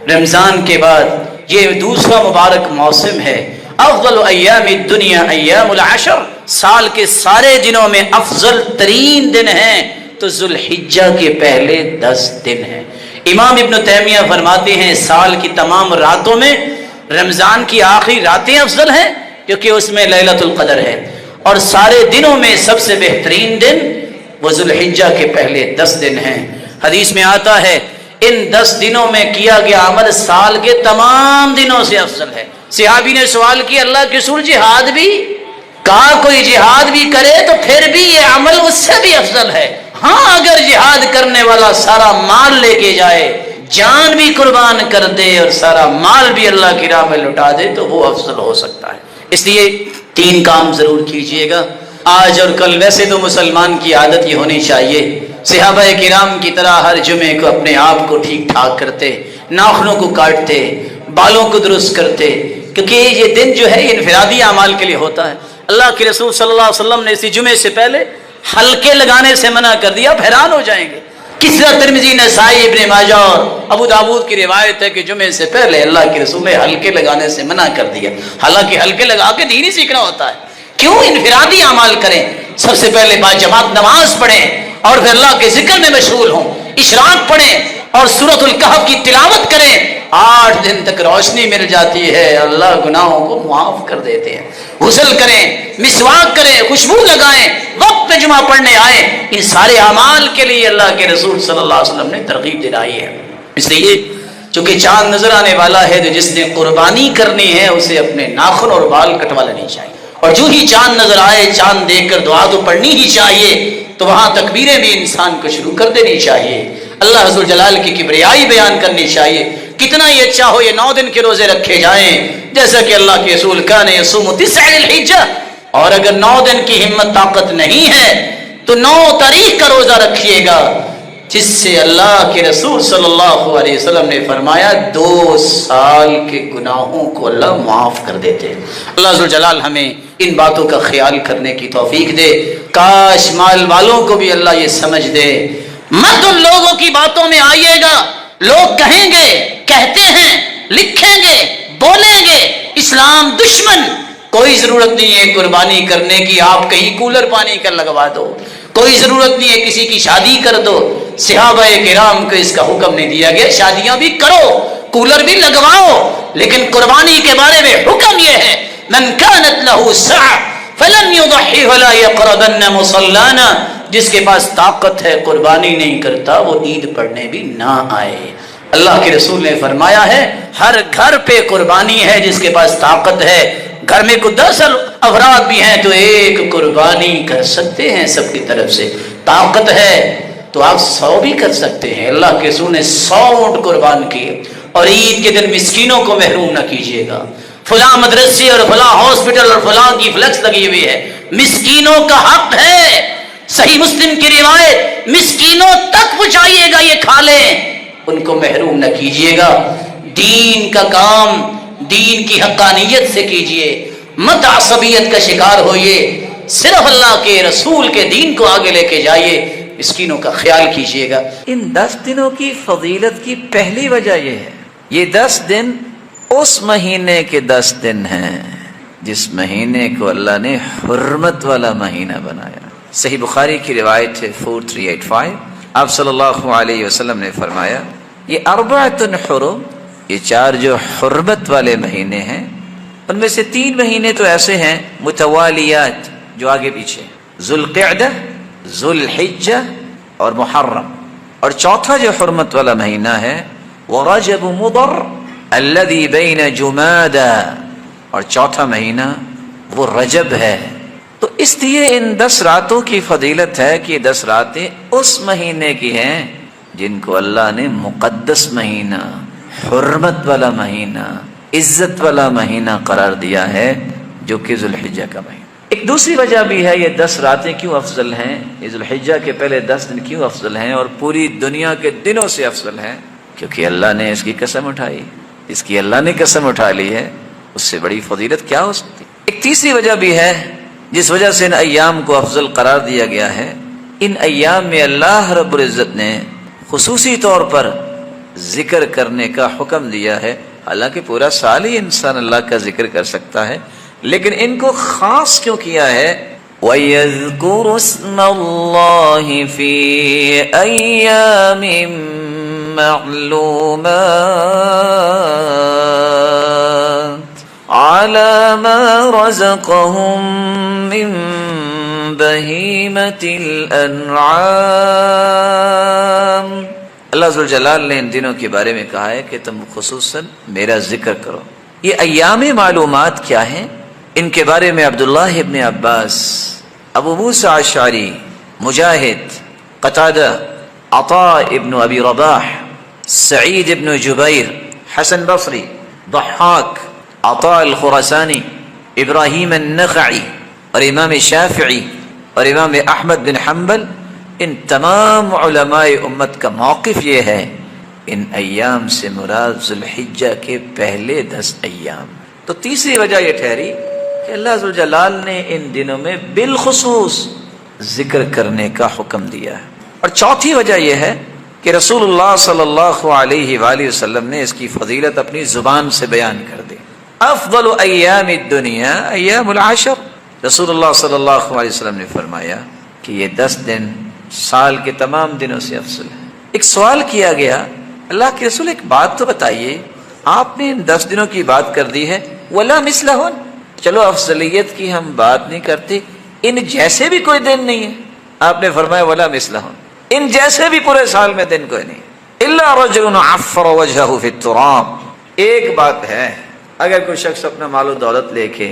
رمضان کے بعد یہ دوسرا مبارک موسم ہے۔ افضل ایام الدنیا ایام العشر، سال کے سارے دنوں میں افضل ترین دن ہیں تو ذوالحجہ کے پہلے 10 دن ہیں۔ امام ابن تیمیہ فرماتے ہیں سال کی تمام راتوں میں رمضان کی آخری راتیں افضل ہیں کیونکہ اس میں لیلۃ القدر ہے، اور سارے دنوں میں سب سے بہترین دن وہ ذوالحجہ کے پہلے 10 دن ہیں۔ حدیث میں آتا ہے ان 10 دنوں میں کیا گیا عمل سال کے تمام دنوں سے افضل ہے۔ صحابی نے سوال کیا اللہ کے رسول جہاد بھی؟ کہا کوئی جہاد بھی کرے تو پھر بھی یہ عمل اس سے بھی افضل ہے۔ ہاں اگر جہاد کرنے والا سارا مال لے کے جائے، جان بھی قربان کر دے اور سارا مال بھی اللہ کی راہ میں لٹا دے تو وہ افضل ہو سکتا ہے۔ اس لیے 3 کام ضرور کیجئے گا آج اور کل۔ ویسے تو مسلمان کی عادت یہ ہونی چاہیے صحابہ کرام کی طرح ہر جمعے کو اپنے آپ کو ٹھیک ٹھاک کرتے، ناخنوں کو کاٹتے، بالوں کو درست کرتے، کیونکہ یہ دن جو ہے انفرادی اعمال کے لیے ہوتا ہے۔ اللہ کے رسول صلی اللہ علیہ وسلم نے اسی جمعے سے پہلے حلقے لگانے سے منع کر دیا، آپ حیران ہو جائیں گے۔ کس طرح ترمذی، نسائی، ابن ماجہ اور ابو داؤد کی روایت ہے کہ جمعے سے پہلے اللہ کے رسول نے حلقے لگانے سے منع کر دیا، حالانکہ حلقے لگا کے دین ہی سیکھنا ہوتا ہے۔ کیوں انفرادی اعمال کریں؟ سب سے پہلے باجماعت نماز پڑھیں اور پھر اللہ کے ذکر میں مشغول ہوں، اشراق پڑھیں اور سورۃ الکہف کی تلاوت کریں۔ 8 دن تک روشنی مل جاتی ہے، اللہ گناہوں کو معاف کر دیتے ہیں۔ غسل کریں، مسواک کریں، خوشبو لگائیں، وقت پہ جمعہ پڑھنے آئیں۔ ان سارے اعمال کے لیے اللہ کے رسول صلی اللہ علیہ وسلم نے ترغیب دلائی ہے۔ اس لیے چونکہ چاند نظر آنے والا ہے تو جس نے قربانی کرنی ہے اسے اپنے ناخن اور بال کٹوا لینی چاہیے، اور جو ہی چاند نظر آئے چاند دیکھ کر دعا تو پڑھنی ہی چاہیے، تو وہاں تکبیریں بھی انسان کو شروع کر دینی چاہیے، اللہ حضور جلال کی کبریائی بیان کرنی چاہیے۔ کتنا ہی اچھا ہو یہ 9 دن کے روزے رکھے جائیں، جیسا کہ اللہ کے رسول کان یصوم 9 الحجہ، اور اگر 9 دن کی ہمت طاقت نہیں ہے تو 9 تاریخ کا روزہ رکھیے گا، جس سے اللہ کے رسول صلی اللہ علیہ وسلم نے فرمایا 2 سال کے گناہوں کو اللہ معاف کر دیتے ہیں۔ اللہ عز و جلال ہمیں ان باتوں کا خیال کرنے کی توفیق دے۔ کاش مال والوں کو بھی اللہ یہ سمجھ دے، مت ان لوگوں کی باتوں میں آئیے گا۔ لوگ کہیں گے، کہتے ہیں، لکھیں گے، بولیں گے اسلام دشمن۔ کوئی ضرورت نہیں ہے قربانی کرنے کی، آپ کہیں کولر پانی کا لگوا دو، کوئی ضرورت نہیں ہے کسی کی شادی کر دو۔ صحابہ کرام کو اس کا حکم نہیں دیا گیا، شادیاں بھی کرو، کولر بھی لگواؤ، لیکن قربانی کے بارے میں حکم یہ ہے من كانت له سعة فلن يضحي ولا يقربن مصلانا، جس کے پاس طاقت ہے قربانی نہیں کرتا وہ عید پڑھنے بھی نہ آئے۔ اللہ کے رسول نے فرمایا ہے ہر گھر پہ قربانی ہے جس کے پاس طاقت ہے۔ گھر میں کوئی 10 افراد بھی ہیں تو 1 قربانی کر سکتے ہیں، سب کی طرف سے طاقت ہے تو آپ 100 بھی کر سکتے ہیں۔ اللہ کے رسول نے 100 اونٹ قربان کیے۔ اور عید کے دن مسکینوں کو محروم نہ کیجیے گا۔ فلاں مدرسے اور فلاں ہاسپٹل اور فلاں کی فلیکس لگی ہوئی ہے، مسکینوں کا حق ہے۔ صحیح مسلم کی روایت، مسکینوں تک پہنچائیے گا، یہ کھا لیں، ان کو محروم نہ کیجیے گا۔ دین کا کام دین کی حقانیت سے کیجیے، مت عصبیت کا شکار ہوئیے، صرف اللہ کے رسول کے دین کو آگے لے کے جائیے، مسکینوں کا خیال کیجیے گا۔ ان 10 دنوں کی فضیلت کی پہلی وجہ یہ ہے، یہ 10 دن اس مہینے کے 10 دن ہیں جس مہینے کو اللہ نے حرمت والا مہینہ بنایا۔ صحیح بخاری کی روایت ہے 4385، آپ صلی اللہ علیہ وسلم نے فرمایا یہ 4 حرم، یہ 4 جو حرمت والے مہینے ہیں، ان میں سے 3 مہینے تو ایسے ہیں متوالیات جو آگے پیچھے، ذوالقعدہ، ذوالحجہ اور محرم، اور چوتھا جو حرمت والا مہینہ ہے وہ رجب مضر الذي بین جمادى، اور چوتھا مہینہ وہ رجب ہے۔ تو اس لیے ان 10 راتوں کی فضیلت ہے کہ یہ 10 راتیں اس مہینے کی ہیں جن کو اللہ نے مقدس مہینہ، حرمت والا مہینہ، عزت والا مہینہ قرار دیا ہے، جو کہ ذوالحجہ کا مہینہ۔ ایک دوسری وجہ بھی ہے یہ 10 راتیں کیوں افضل ہیں، یہ ذوالحجہ کے پہلے 10 دن کیوں افضل ہیں اور پوری دنیا کے دنوں سے افضل ہیں، کیونکہ اللہ نے اس کی قسم اٹھائی، اس کی اللہ نے قسم اٹھا لی ہے، اس سے بڑی فضیلت کیا ہو سکتی۔ ایک تیسری وجہ بھی ہے جس وجہ سے ان ایام کو افضل قرار دیا گیا ہے، ان ایام میں اللہ رب العزت نے خصوصی طور پر ذکر کرنے کا حکم دیا ہے. حالانکہ پورا سال ہی انسان اللہ کا ذکر کر سکتا ہے، لیکن ان کو خاص کیوں کیا ہے؟ وَيَذْكُرُ اسْمَ اللَّهِ فِي أَيَّامٍ مَّعْلُومَاتٍ عَلَى مَا رَزَقَهُم مِّن بَهِيمَةِ الْأَنْعَامِ. اللہ ذوالجلال نے ان دنوں کے بارے میں کہا ہے کہ تم خصوصاً میرا ذکر کرو. یہ ایام معلومات کیا ہیں؟ ان کے بارے میں عبداللہ ابن عباس، ابو موسیٰ اشعری، مجاہد، قتادہ، عطاء ابن ابی رباح، سعید ابن جبیر، حسن بصری، ضحاک، عطاء الخراسانی، ابراہیم النخعی اور امام شافعی اور امام احمد بن حنبل، ان تمام علماء امت کا موقف یہ ہے ان ایام سے مراد ذوالحجہ کے پہلے 10 ایام. تو تیسری وجہ یہ ٹھہری کہ اللہ ذوالجلال نے ان دنوں میں بالخصوص ذکر کرنے کا حکم دیا ہے. اور چوتھی وجہ یہ ہے کہ رسول اللہ صلی اللہ علیہ وآلہ وسلم نے اس کی فضیلت اپنی زبان سے بیان کر دی. افضل ایام الدنیا ایام العشر. رسول اللہ صلی اللہ علیہ وسلم نے فرمایا کہ یہ 10 دن سال کے تمام دنوں سے افضل ہے. ایک سوال کیا گیا، اللہ کے رسول ایک بات تو بتائیے، آپ نے ان 10 دنوں کی بات کر دی ہے، ولا مثلہن، چلو افضلیت کی ہم بات نہیں کرتے، ان جیسے بھی کوئی دن نہیں ہے. آپ نے فرمایا ولا مثلہن، ان جیسے بھی پورے سال میں دن کوئی نہیں. الا رجل عفر وجہہ فی التراب. ایک بات ہے، اگر کوئی شخص اپنا مال و دولت لے کے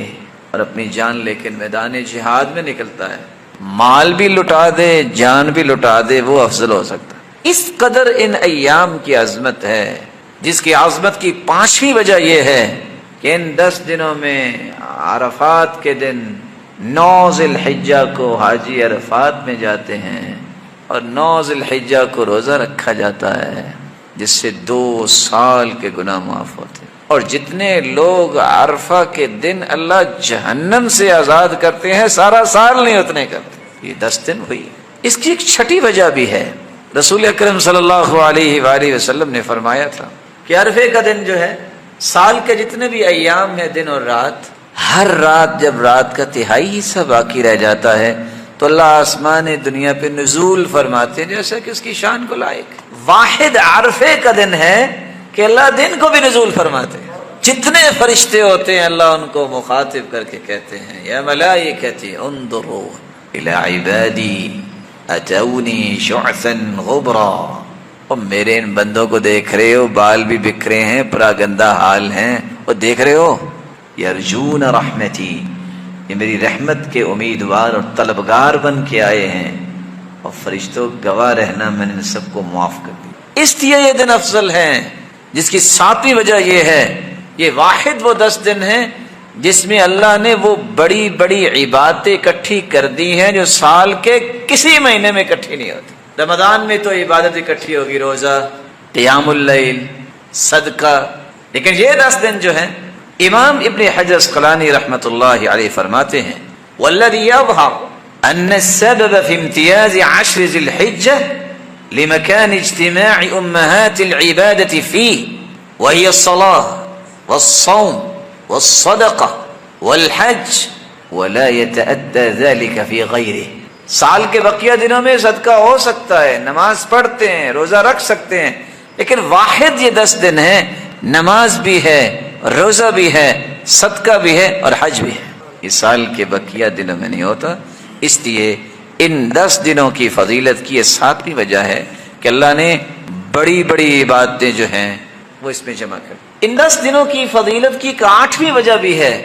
اور اپنی جان لے کے میدان جہاد میں نکلتا ہے، مال بھی لٹا دے جان بھی لٹا دے، وہ افضل ہو سکتا ہے. اس قدر ان ایام کی عظمت ہے، جس کی عظمت کی 5ویں وجہ یہ ہے کہ ان 10 دنوں میں عرفات کے دن 9 ذی الحجہ کو حاجی عرفات میں جاتے ہیں اور 9 ذی الحجہ کو روزہ رکھا جاتا ہے، جس سے 2 سال کے گناہ معاف ہوتے ہیں. اور جتنے لوگ عرفہ کے دن اللہ جہنم سے آزاد کرتے ہیں سارا سال نہیں اتنے کرتے. یہ 10 دن ہوئی. اس کی ایک چھٹی وجہ بھی ہے. رسول اکرم صلی اللہ علیہ وآلہ وسلم نے فرمایا تھا کہ عرفے کا دن جو ہے، سال کے جتنے بھی ایام ہیں دن اور رات، ہر رات جب رات کا تہائی حصہ باقی رہ جاتا ہے تو اللہ آسمان دنیا پہ نزول فرماتے ہیں جیسا کہ اس کی شان کو لائق. واحد عرفے کا دن ہے کہ اللہ دن کو بھی نزول فرماتے ہیں. جتنے فرشتے ہوتے ہیں اللہ ان کو مخاطب کر کے کہتے ہیں یا ملائکتی انظروا الی عبادی اتونی شعثا غبرا. اور میرے ان بندوں کو دیکھ رہے ہو، بال بھی بکھرے ہیں، پرا گندہ حال ہیں، اور دیکھ رہے ہو یرجون رحمتی، یہ میری رحمت کے امیدوار اور طلبگار بن کے آئے ہیں، اور فرشتوں گواہ رہنا میں نے سب کو معاف کر دیا. اس لیے یہ دن افضل ہیں، جس کی 7ویں وجہ یہ ہے یہ واحد وہ 10 دن ہیں جس میں اللہ نے وہ بڑی بڑی عبادتیں اکٹھی کر دی ہیں جو سال کے کسی مہینے میں اکٹھی نہیں ہوتی. رمضان میں تو عبادت اکٹھی ہوگی، روزہ، قیام اللیل، صدقہ، لیکن یہ 10 دن جو ہیں، امام ابن حجر اسقلانی رحمۃ اللہ علیہ فرماتے ہیں والذی یظہر ان السبب فی امتیاز 10 ذی الحجہ لمکان اجتماع امہات العبادة فیہ وہی الصلاة والصوم والصدقہ والحج ولا يتأتى ذلك في غیرہ. سال کے بقیہ دنوں میں صدقہ ہو سکتا ہے، نماز پڑھتے ہیں، روزہ رکھ سکتے ہیں، لیکن واحد یہ 10 دن ہیں، نماز بھی ہے، روزہ بھی ہے، صدقہ بھی ہے اور حج بھی ہے. یہ سال کے بقیہ دنوں میں نہیں ہوتا. اس لیے ان 10 دنوں کی فضیلت کی یہ 7ویں وجہ ہے کہ اللہ نے بڑی بڑی عبادتیں جو ہیں وہ اس میں جمع کر. ان 10 دنوں کی فضیلت کی ایک 8ویں وجہ بھی ہے.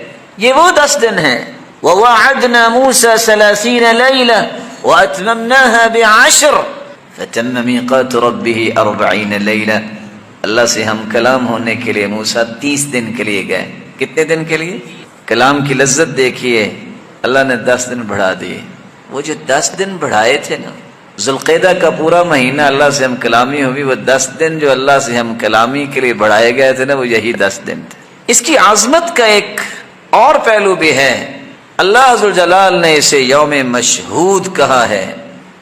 یہ وہ 10 دن ہیں وَوَعَدْنَا مُوسَى 30 لَيْلَةً وَأَتْمَمْنَاهَا ب10 فَتَمَّ مِيقَاتُ رَبِّهِ 40 لَيْلَةً. اللہ سے ہم کلام ہونے کے لیے موسیٰ 30 دن کے لیے گئے. کتنے دن کے لیے؟ کلام کی لذت دیکھیے، اللہ نے 10 دن بڑھا دیے. وہ جو 10 دن بڑھائے تھے نا، ذوالقعدہ کا پورا مہینہ اللہ سے ہم کلامی ہوئی، وہ 10 دن جو اللہ سے ہم کلامی کے لیے بڑھائے گئے تھے نا، وہ یہی 10 دن تھے. اس کی عظمت کا ایک اور پہلو بھی ہے. اللہ عزوجلال نے اسے یوم مشہود کہا ہے.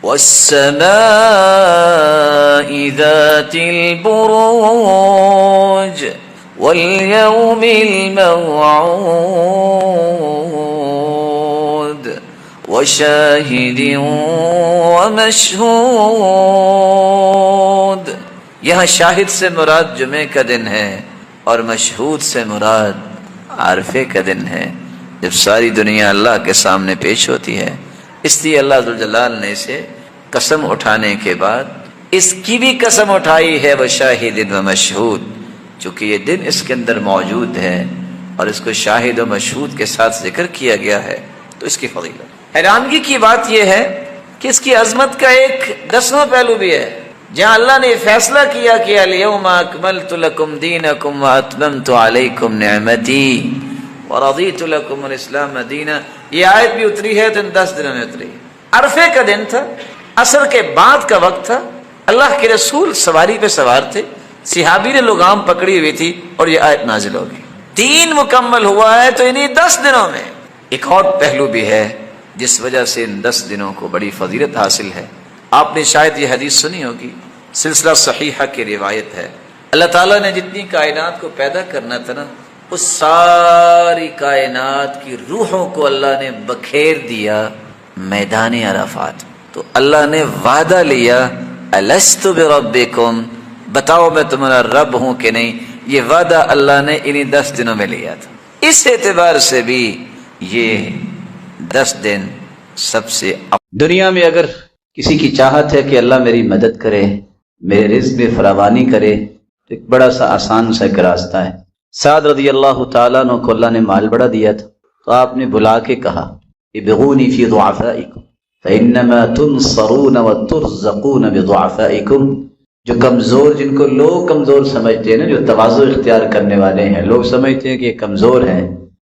والسماء ذات البروج واليوم الموعود وشاهد ومشهود. یہاں شاہد سے مراد جمعے کا دن ہے اور مشہود سے مراد عرفے کا دن ہے، جب ساری دنیا اللہ کے سامنے پیش ہوتی ہے. اس لیے اللہ ذوالجلال نے اسے قسم اٹھانے کے بعد اس کی بھی قسم اٹھائی ہے وشاہد و مشہود، چونکہ یہ دن اس کے اندر موجود ہے اور اس کو شاہد و مشہود کے ساتھ ذکر کیا گیا ہے، تو اس کی فضیلت. حیرانگی کی بات یہ ہے کہ اس کی عظمت کا ایک 10واں پہلو بھی ہے، جہاں اللہ نے فیصلہ کیا کہ الیوم اکملت لکم دینکم واتممت علیکم نعمتی ورضیت لکم الاسلام دینا. یہ آیت بھی اتری ہے تو ان 10 دنوں میں اتری. عرفے کا دن تھا، عصر کے بعد کا وقت تھا، اللہ کے رسول سواری پہ سوار تھے، صحابی نے لگام پکڑی ہوئی تھی اور یہ آیت نازل ہو گئی. دین مکمل ہوا ہے تو انہی 10 دنوں میں. ایک اور پہلو بھی ہے جس وجہ سے ان 10 دنوں کو بڑی فضیلت حاصل ہے. آپ نے شاید یہ حدیث سنی ہوگی، سلسلہ صحیحہ کی روایت ہے. اللہ تعالیٰ نے جتنی کائنات کو پیدا کرنا تھا نا، اس ساری کائنات کی روحوں کو اللہ نے بکھیر دیا میدان عرفات. تو اللہ نے وعدہ لیا الست بربکم، بتاؤ میں تمہارا رب ہوں کہ نہیں. یہ وعدہ اللہ نے انہی 10 دنوں میں لیا تھا. اس اعتبار سے بھی یہ 10 دن سب سے دنیا میں اگر کسی کی چاہت ہے کہ اللہ میری مدد کرے، میرے رزق میں فراوانی کرے، تو ایک بڑا سا آسان سا ایک راستہ ہے. سعد رضی اللہ تعالیٰ عنہ کو اللہ نے مال بڑا دیا تھا، تو آپ نے بلا کے کہا ابغونی فی ضعفائکم فانما تنصرون وترزقون بضعفائکم. جو کمزور، جن کو لوگ کمزور سمجھتے ہیں نا، جو تواضع اختیار کرنے والے ہیں، لوگ سمجھتے ہیں کہ یہ کمزور ہیں،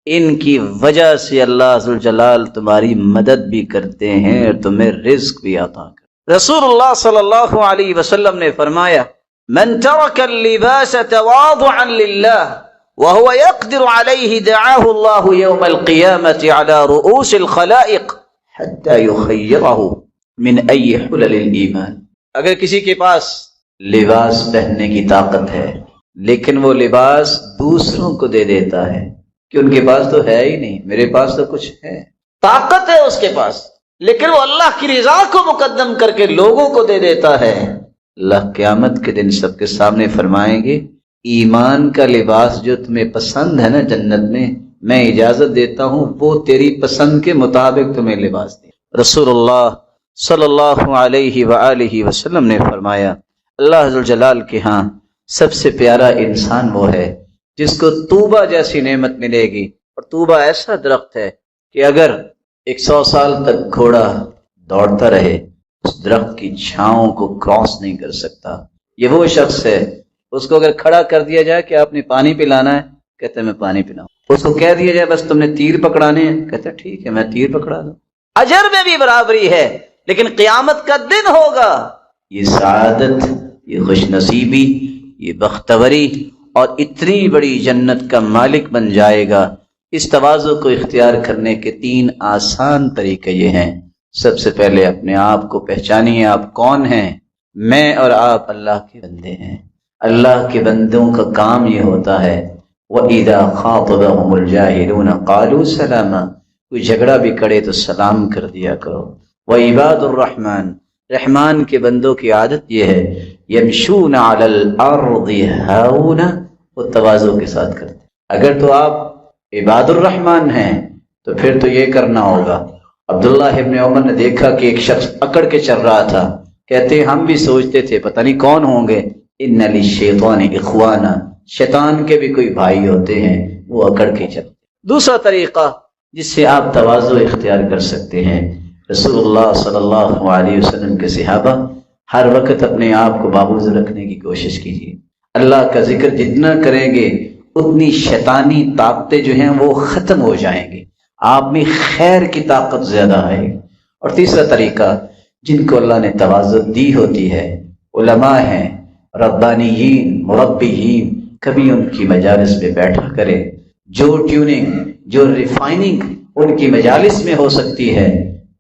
ان کی وجہ سے اللہ ذوالجلال تمہاری مدد بھی کرتے ہیں اور تمہیں رزق بھی عطا کرتے. رسول اللہ صلی اللہ علیہ وسلم نے فرمایا من ترک اللباس تواضعا للہ وهو يقدر عليه دعاه الله يوم القيامة على رؤوس الخلائق حتى يخيره من أي حلل الإيمان. اگر کسی کے پاس لباس پہننے کی طاقت ہے لیکن وہ لباس دوسروں کو دے دیتا ہے کہ ان کے پاس تو ہے ہی نہیں، میرے پاس تو کچھ ہے، طاقت ہے اس کے پاس، لیکن وہ اللہ کی رضا کو مقدم کر کے لوگوں کو دے دیتا ہے، اللہ قیامت کے دن سب کے سامنے فرمائیں گے ایمان کا لباس جو تمہیں پسند ہے نا جنت میں اجازت دیتا ہوں وہ تیری پسند کے مطابق تمہیں لباس دے. رسول اللہ صلی اللہ علیہ وآلہ وسلم نے فرمایا اللہ ذوالجلال کے ہاں سب سے پیارا انسان وہ ہے جس کو طوبہ جیسی نعمت ملے گی. اور طوبہ ایسا درخت ہے کہ اگر 100 سال تک گھوڑا دوڑتا رہے اس درخت کی چھاؤں کو کراس نہیں کر سکتا. یہ وہ شخص ہے، اس کو اگر کھڑا کر دیا جائے کہ آپ نے پانی پلانا ہے، کہتے ہیں میں پانی پلاؤں. اس کو کہہ دیا جائے بس تم نے تیر پکڑانے ہیں، کہتے ہیں ٹھیک ہے میں تیر پکڑا دوں. اجر میں بھی برابری ہے، لیکن قیامت کا دن ہوگا یہ سعادت، یہ خوش نصیبی، یہ بختوری اور اتنی بڑی جنت کا مالک بن جائے گا. اس تواضع کو اختیار کرنے کے 3 آسان طریقے یہ ہیں. سب سے پہلے اپنے آپ کو پہچانیے آپ کون ہیں. میں اور آپ اللہ کے بندے ہیں. اللہ کے بندوں کا کام یہ ہوتا ہے وَإِذَا خَاطَبَهُمُ الْجَاهِلُونَ قَالُوا سَلَامًا، کوئی جھگڑا بھی کرے تو سلام کر دیا کرو. وَعِبَادُ الرَّحْمَنِ، رحمان کے بندوں کی عادت یہ ہے يَمْشُونَ عَلَى الْأَرْضِ هَوْنًا، وہ تواضع کے ساتھ کرتے. اگر تو آپ عباد الرحمن ہیں تو پھر تو یہ کرنا ہوگا. عبداللہ ابن عمر نے دیکھا کہ ایک شخص اکڑ کے چل رہا تھا، کہتے ہیں ہم بھی سوچتے تھے پتہ نہیں کون ہوں گے. ان للشیطان اخوانا، شیطان کے بھی کوئی بھائی ہوتے ہیں وہ اکڑ کے چلتے. دوسرا طریقہ جس سے آپ تواضع اختیار کر سکتے ہیں، رسول اللہ صلی اللہ علیہ وسلم کے صحابہ ہر وقت اپنے آپ کو بابوز رکھنے کی کوشش کیجیے. اللہ کا ذکر جتنا کریں گے اتنی شیطانی طاقتیں جو ہیں وہ ختم ہو جائیں گی، آپ میں خیر کی طاقت زیادہ آئے گی. اور تیسرا طریقہ جن کو اللہ نے تواضع دی ہوتی ہے، علماء ہیں، ربانیین، مربیین، کبھی ان کی مجالس میں بیٹھا کرے. جو ٹیوننگ، جو ریفائننگ ان کی مجالس میں ہو سکتی ہے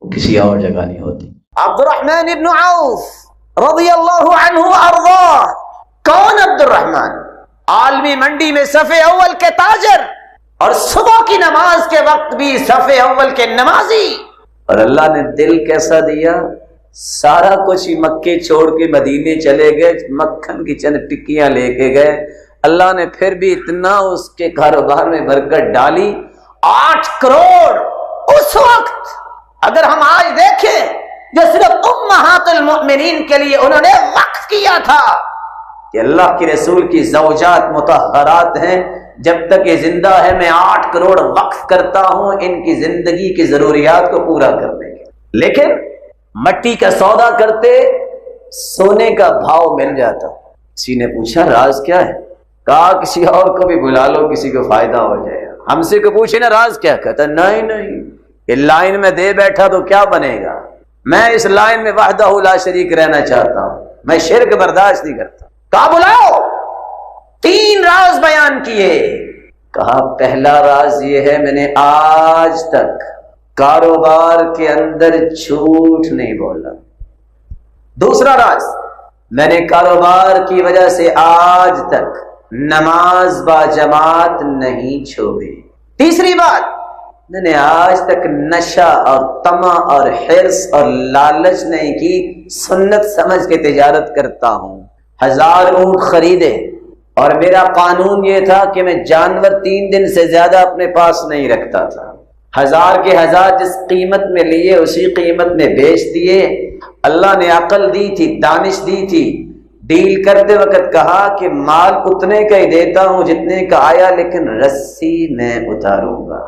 وہ کسی اور جگہ نہیں ہوتی. عبد الرحمن ابن عوف رضی اللہ عنہ وارضاہ. کون عبد الرحمن؟ عالمی منڈی میں صف اول کے تاجر، اور صبح کی نماز کے وقت بھی صف اول کے نمازی. اور اللہ نے دل کیسا دیا، سارا کچھ ہی مکے چھوڑ کے مدینے چلے گئے، مکھن کی چند ٹکیاں لے کے گئے. اللہ نے پھر بھی اتنا اس کے کاروبار میں برکت ڈالی. 8 کروڑ اس وقت، اگر ہم آج دیکھیں، جو صرف امہات المؤمنین کے لیے انہوں نے وقف کیا تھا. کہ اللہ کے رسول کی زوجات مطہرات ہیں، جب تک یہ زندہ ہے میں 8 کروڑ وقف کرتا ہوں ان کی زندگی کی ضروریات کو پورا کرنے کے. لیکن مٹی کا سودا کرتے، سونے کا بھاؤ مل جاتا. کسی نے پوچھا راز کیا ہے؟ کہا کسی اور کو بھی بلا لو، کسی کو فائدہ ہو جائے. ہم سے کو پوچھے نا راز کیا؟ کہتا نہیں، یہ لائن میں دے بیٹھا تو کیا بنے گا، میں اس لائن میں وحدہ لا شریک رہنا چاہتا ہوں، میں شرک برداشت نہیں کرتا. کہا بلاؤ. 3 راز بیان کیے. کہا پہلا راز یہ ہے، میں نے آج تک کاروبار کے اندر جھوٹ نہیں بولا. دوسرا راز، میں نے کاروبار کی وجہ سے آج تک نماز با جماعت نہیں چھوڑی. تیسری بات، میں نے آج تک نشہ اور طمع اور حرص اور لالچ نہیں کی، سنت سمجھ کے تجارت کرتا ہوں. 1000 اونٹ خریدے، اور میرا قانون یہ تھا کہ میں جانور 3 دن سے زیادہ اپنے پاس نہیں رکھتا تھا. 1000 کے 1000 جس قیمت میں لیے اسی قیمت میں بیچ دیے. اللہ نے عقل دی تھی، دانش دی تھی. ڈیل کرتے وقت کہا کہ مال اتنے کا ہی دیتا ہوں جتنے کا آیا، لیکن رسی میں اتاروں گا.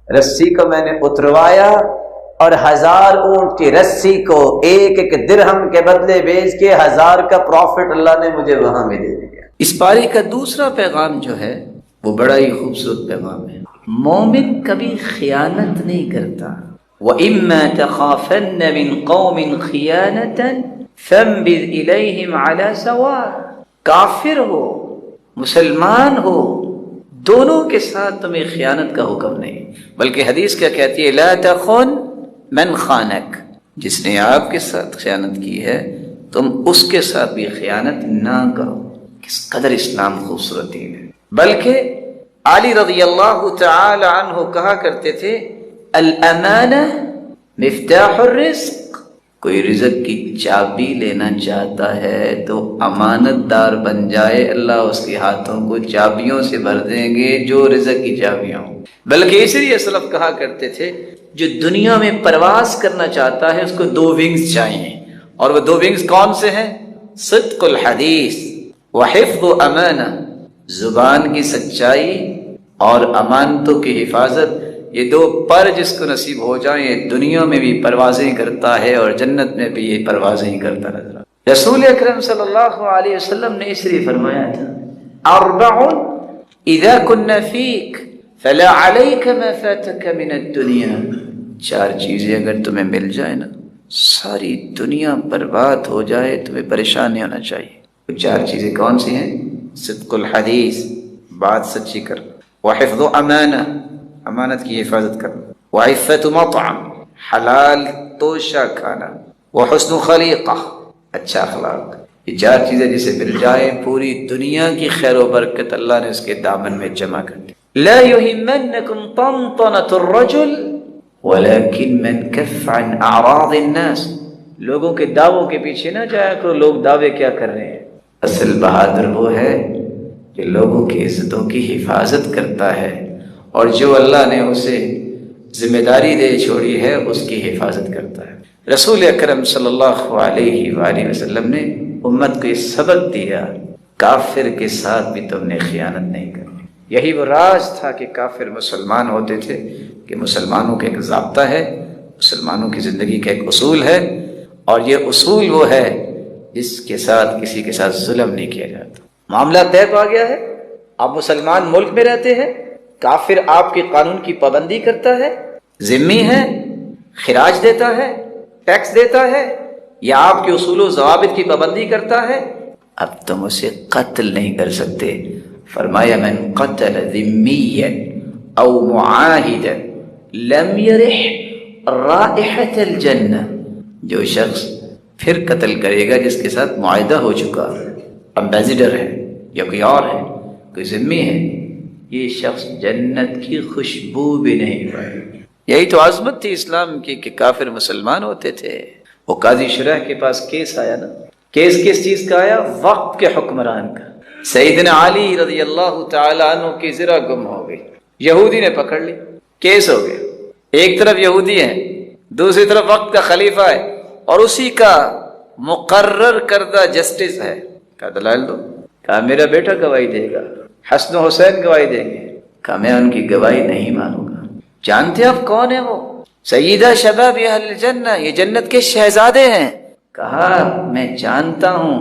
رسی کو میں نے اتروایا، اور 1000 اونٹ کی رسی کو 1 درہم کے بدلے بیچ کے 1000 کا پروفٹ اللہ نے مجھے وہاں میں دے دیا. اس پاری کا دوسرا پیغام جو ہے وہ بڑا ہی خوبصورت پیغام ہے. مومن کبھی خیانت نہیں کرتا. وَإِمَّا تَخَافَنَّ مِن قَوْمٍ خِيَانَةً فَانبِذْ إِلَيْهِمْ عَلَى سَوَاءٍ. کافر ہو مسلمان ہو، دونوں کے ساتھ تمہیں خیانت کا حکم نہیں، بلکہ حدیث کیا کہتی ہے؟ لا تخن من خانک. جس نے آپ کے ساتھ خیانت کی ہے تم اس کے ساتھ بھی خیانت نہ کرو. کس قدر اسلام خوبصورت دین ہے. بلکہ علی رضی اللہ تعالی عنہ کہا کرتے تھے الامانہ مفتاح الرزق. کوئی رزق کی چابی لینا چاہتا ہے تو امانت دار بن جائے، اللہ اس کے ہاتھوں کو چابیوں سے بھر دیں گے جو رزق کی چابیاں ہوں. بلکہ اس لیے سلف کہا کرتے تھے جو دنیا میں پرواز کرنا چاہتا ہے اس کو 2 ونگز چاہیے، اور وہ 2 ونگز کون سے ہیں؟ صدق الحدیث وحفظ امانہ. زبان کی سچائی اور امانتوں کی حفاظت، یہ 2 پر جس کو نصیب ہو جائیں دنیا میں بھی پروازیں کرتا ہے اور جنت میں بھی یہ پروازیں ہی کرتا نظر. رسول اکرم صلی اللہ علیہ وسلم نے اس لیے فرمایا تھا 4 اذا كنا فيك فلا عليك ما فاتك من الدنيا. 4 چیزیں اگر تمہیں مل جائے نا، ساری دنیا برباد ہو جائے، تمہیں پریشان نہیں ہونا چاہیے. 4 چیزیں کون سی ہیں؟ صدق الحدیث، بات سچی کرنا، وحفظ امانہ، امانت کی حفاظت کرنا، وعفت مطعم، حلال توشہ کھانا، وحسن خلیقہ، اچھا اخلاق. یہ 4 چیزیں جسے مل جائے پوری دنیا کی خیر و برکت اللہ نے اس کے دامن میں جمع کر دی. لا يهمنكم طنطنة الرجل ولكن من كف عن اعراض الناس. لوگوں کے دعووں کے پیچھے نہ جایا کرو، لوگ دعوے کیا کر رہے ہیں. اصل بہادر وہ ہے جو لوگوں کی عزتوں کی حفاظت کرتا ہے، اور جو اللہ نے اسے ذمہ داری دے چھوڑی ہے اس کی حفاظت کرتا ہے. رسول اکرم صلی اللہ علیہ وآلہ وسلم نے امت کو یہ سبق دیا، کافر کے ساتھ بھی تم نے خیانت نہیں کرنی. یہی وہ راز تھا کہ کافر مسلمان ہوتے تھے، کہ مسلمانوں کا ایک ضابطہ ہے، مسلمانوں کی زندگی کا ایک اصول ہے، اور یہ اصول وہ ہے جس کے ساتھ کسی کے ساتھ ظلم نہیں کیا جاتا. معاملہ طے پا گیا ہے. آپ مسلمان ملک میں رہتے ہیں، کافر آپ کے قانون کی پابندی کرتا ہے، ذمہ ہے، خراج دیتا ہے، ٹیکس دیتا ہے، یا آپ کے اصول و ضوابط کی پابندی کرتا ہے، اب تم اسے قتل نہیں کر سکتے. فرمایا من قتل ذمیا او معاہدا لم یرح رائحة الجنہ. جو شخص پھر قتل کرے گا جس کے ساتھ معاہدہ ہو چکا ہے، امبیسڈر ہے یا کوئی اور ہے، کوئی ذمہ ہے، یہ شخص جنت کی خوشبو بھی نہیں پائے گا۔ یہی تو عظمت تھی اسلام کی کہ کافر مسلمان ہوتے تھے۔ وہ قاضی شرح کے پاس کیس آیا نا، کیس کس چیز کا آیا؟ وقت کے حکمران کا۔ سیدنا علی رضی اللہ تعالی عنہ کی زرہ گم ہو گئی، یہودی نے پکڑ لی، کیس ہو گیا۔ ایک طرف یہودی ہے، دوسری طرف وقت کا خلیفہ ہے، اور اسی کا مقرر کردہ جسٹس ہے۔ کہا دلائل دو، کہا میرا بیٹا گواہی دے گا، حسن و حسین گواہی دیں گے۔ کہا میں ان کی گواہی نہیں مانوں گا۔ جانتے آپ کون ہے وہ؟ سیدہ شباب اہل الجنہ، یہ جنت کے شہزادے ہیں۔ کہا میں جانتا ہوں،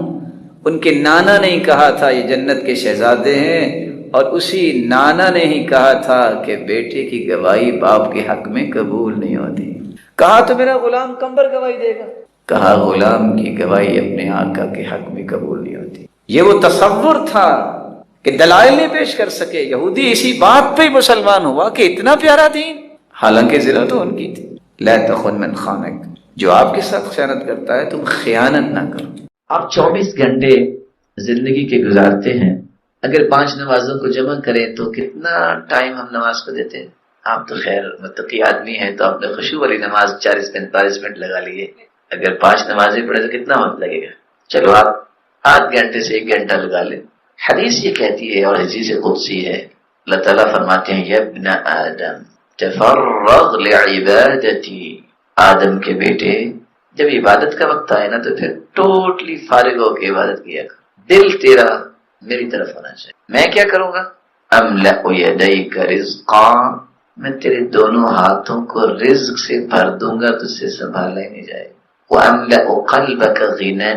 ان کے نانا نے ہی کہا تھا یہ جنت کے شہزادے ہیں، اور اسی نانا نے ہی کہا تھا کہ بیٹے کی گواہی باپ کے حق میں قبول نہیں ہوتی۔ کہا تو میرا غلام کمبر گواہی دے گا۔ کہا غلام کی گواہی اپنے آقا کے حق میں قبول نہیں ہوتی۔ یہ وہ تصور تھا کہ دلائل نہیں پیش کر سکے، یہودی اسی بات پہ ہی مسلمان ہوا کہ اتنا پیارا دین، حالانکہ زرہ تو ان کی تھی۔ لا تخن من خانک، جو آپ کے ساتھ خیانت کرتا ہے تم خیانت نہ کرو۔ آپ 24 گھنٹے زندگی کے گزارتے ہیں، اگر 5 نمازوں کو جمع کریں تو کتنا ٹائم ہم نماز کو دیتے ہیں؟ آپ تو خیر متقی آدمی ہیں، تو آپ نے خشوع والی نماز 40-45 منٹ لگا لیے۔ اگر 5 نمازیں پڑھے تو کتنا وقت لگے گا؟ چلو آپ آدھ گھنٹے سے 1 گھنٹہ لگا لیں۔ حدیث یہ کہتی ہے، اور حدیث قدسی ہے، اللہ تعالیٰ فرماتے ہیں یا ابن آدم تفرغ لعبادتی، آدم کے بیٹے جب عبادت کا وقت آئے نا تو پھر ٹوٹلی فارغ ہو کے عبادت کیا کر، دل تیرا میری طرف ہونا چاہیے۔ میں کیا کروں گا؟ املأ یدیک رزقا، میں تیرے دونوں ہاتھوں کو رزق سے بھر دوں گا، تجھ سے سنبھالا ہی نہیں جائے۔ واملأ قلبک غنا،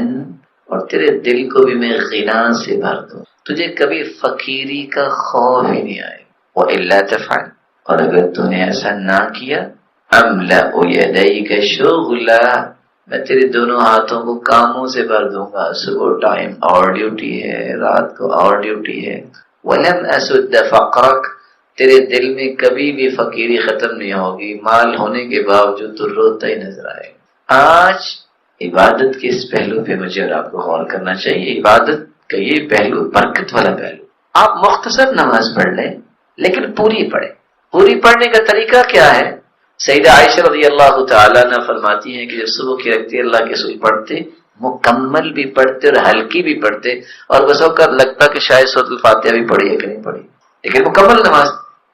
اور تیرے دل کو بھی میں غنا سے بھر دوں، تجھے کبھی فقیری کا خوف ہی نہیں آئے۔ وإلا تفعل، اور اگر تو نے ایسا نہ کیا، املأ یدیک شغلا، میں تیرے دونوں ہاتھوں کو کاموں سے بھر دوں گا، صبح ٹائم اور ڈیوٹی ہے، رات کو اور ڈیوٹی ہے۔ ولم اسد فقرک، تیرے دل میں کبھی بھی فقیری ختم نہیں ہوگی، مال ہونے کے باوجود تو روتا ہی نظر آئے۔ آج عبادت کے اس پہلو پہ مجھے اور آپ کو غور کرنا چاہیے۔ عبادت کا یہ پہلو برکت والا پہلو، آپ مختصر نماز پڑھ لیں لیکن پوری پڑھیں۔ پوری پڑھنے کا طریقہ کیا ہے؟ سیدہ عائشہ رضی اللہ تعالیٰ عنہ فرماتی ہیں کہ جب صبح کی رکعتیں اللہ کے رسول پڑھتے، مکمل بھی پڑھتے اور ہلکی بھی پڑھتے، اور بس اوقات لگتا کہ شاید سورۃ الفاتحہ بھی پڑھی ہے کہ نہیں پڑھی، لیکن مکمل نماز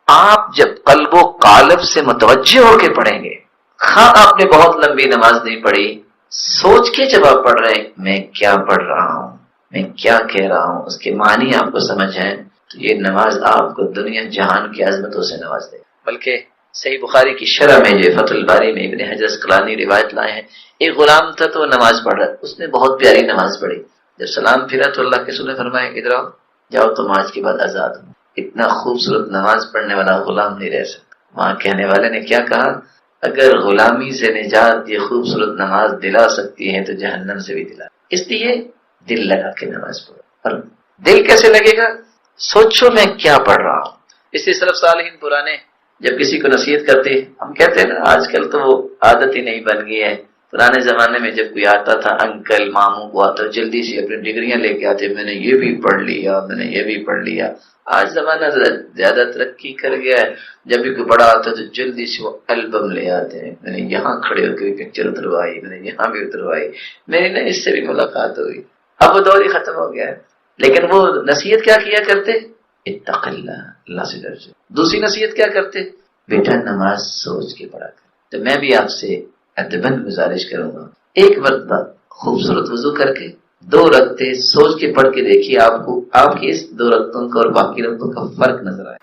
آپ جب قلب و قالب سے متوجہ ہو کے پڑھیں گے، خواہ آپ نے بہت لمبی نماز نہیں پڑھی، سوچ کے جب آپ پڑھ رہے ہیں میں کیا پڑھ رہا ہوں، میں کیا کہہ رہا ہوں، اس کے معنی آپ کو سمجھ ہیں، تو یہ نماز آپ کو دنیا جہان کی عظمتوں سے نواز دے۔ بلکہ صحیح بخاری کی شرح میں جو فتح الباری میں ابن حجر اسقلانی روایت لائے ہیں، ایک غلام تھا تو وہ نماز پڑھ رہا، اس نے بہت پیاری نماز پڑھی، جب سلام پھرا تو اللہ کے رسول نے فرمایا ادھر آؤ، جاؤ تم آج کے بعد آزاد ہو۔ اتنا خوبصورت نماز پڑھنے والا غلام نہیں رہ سکتا۔ وہاں کہنے والے نے کیا کہا؟ اگر غلامی سے نجات یہ خوبصورت نماز دلا سکتی ہے تو جہنم سے بھی دلا۔ اس لیے دل لگا کے نماز پڑھو۔ اور دل کیسے لگے گا؟ سوچو میں کیا پڑھ رہا ہوں۔ اس لیے سلف صالحین پرانے جب کسی کو نصیحت کرتے، ہم کہتے ہیں نا آج کل تو وہ عادت ہی نہیں بن گئی ہے، پرانے زمانے میں جب کوئی آتا تھا انکل ماموں کو آتا جلدی سے اپنی ڈگریاں لے کے آتے، میں نے یہ بھی پڑھ لیا، میں نے یہ بھی پڑھ لیا۔ آج زمانہ زیادہ ترقی کر گیا ہے، جب بھی کوئی بڑا آتا ہے تو جلدی سے وہ البم لے آتے ہیں، میں نے یہاں کھڑے ہو کے بھی پکچر اتروائی، میں نے یہاں بھی اتروائی، میری نا اس سے بھی ملاقات ہوئی۔ اب وہ دور ہی ختم ہو گیا ہے، لیکن وہ نصیحت کیا کیا کرتے؟ اتق اللہ، اللہ سے ڈر جا۔ دوسری نصیحت کیا کرتے؟ بیٹا نماز سوچ کے پڑھا کر۔ تو میں بھی آپ سے ادبن گزارش کروں گا، ایک مرتبہ خوبصورت وضو کر کے 2 رکعتیں سوچ کے پڑھ کے دیکھیے، آپ کو آپ کی اس 2 رکعتوں کا اور باقی رکعتوں کا فرق نظر آئے۔